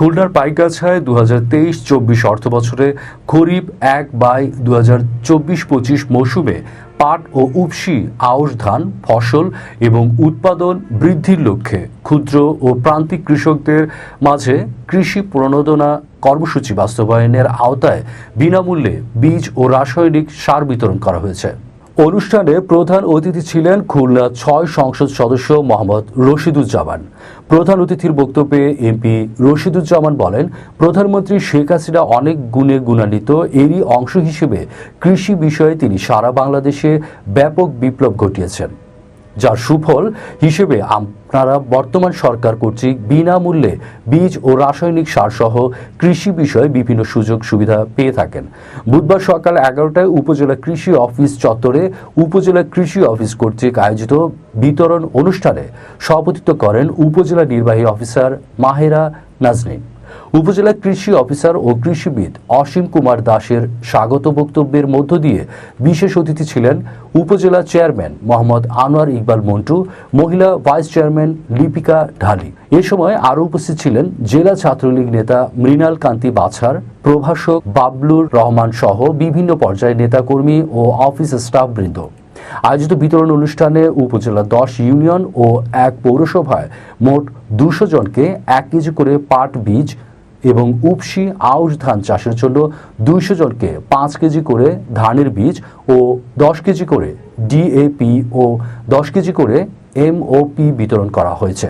খুলনার পাইকগাছায় 2023-24 অর্থবছরে খরিফ 1/2024-25 মৌসুমে পাট ও উফশী আউশ ধান ফসল এবং উৎপাদন বৃদ্ধির লক্ষ্যে ক্ষুদ্র ও প্রান্তিক কৃষকদের মাঝে কৃষি প্রণোদনা কর্মসূচি বাস্তবায়নের আওতায় বিনামূল্যে বীজ ও রাসায়নিক সার বিতরণ করা হয়েছে। অনুষ্ঠানে প্রধান অতিথি ছিলেন খুলনা 6 সংসদ সদস্য মোহাম্মদ রশিদুজ্জামান। প্রধান অতিথির বক্তব্যে এমপি রশিদুজ্জামান বলেন, প্রধানমন্ত্রী শেখ হাসিনা অনেক গুণে গুণান্বিত, এরই অংশ হিসেবে কৃষি বিষয়ে তিনি সারা বাংলাদেশে ব্যাপক বিপ্লব ঘটিয়েছেন, যার সুফল হিসেবে আপনারা বর্তমান সরকার কর্তৃক বিনামূল্যে বীজ ও রাসায়নিক সার সহ কৃষি বিষয়ে বিভিন্ন সুযোগ সুবিধা পেয়ে থাকেন। বুধবার সকাল 11টায় উপজেলা কৃষি অফিস চত্বরে উপজেলা কৃষি অফিস কর্তৃক আয়োজিত বিতরণ অনুষ্ঠানে সভাপতিত্ব করেন উপজেলা নির্বাহী অফিসার মাহেরা নাজনীন। উপজেলা কৃষি অফিসার ও কৃষিবিদ অসীম কুমার দাসের স্বাগত বক্তব্যের মধ্য দিয়ে বিশেষ অতিথি ছিলেন উপজেলা চেয়ারম্যান মোহাম্মদ আনোয়ার ইকবাল মন্টু, মহিলা ভাইস চেয়ারম্যান লিপিকা ঢালি। এ সময় আরও উপস্থিত ছিলেন জেলা ছাত্রলীগ নেতা মৃণাল কান্তি বাছার, প্রভাষক বাবলুর রহমান সহ বিভিন্ন পর্যায়ের নেতাকর্মী ও অফিস স্টাফবৃন্দ। আয়োজিত বিতরণ অনুষ্ঠানে উপজেলা 10 ইউনিয়ন ও 1 পৌরসভায় মোট 200 জনকে 1 কেজি করে পাট বীজ এবং উফশী আউশ ধান চাষের জন্য 200 জনকে 5 কেজি করে ধানের বীজ ও 10 কেজি করে ডিএপি ও 10 কেজি করে এমওপি বিতরণ করা হয়েছে।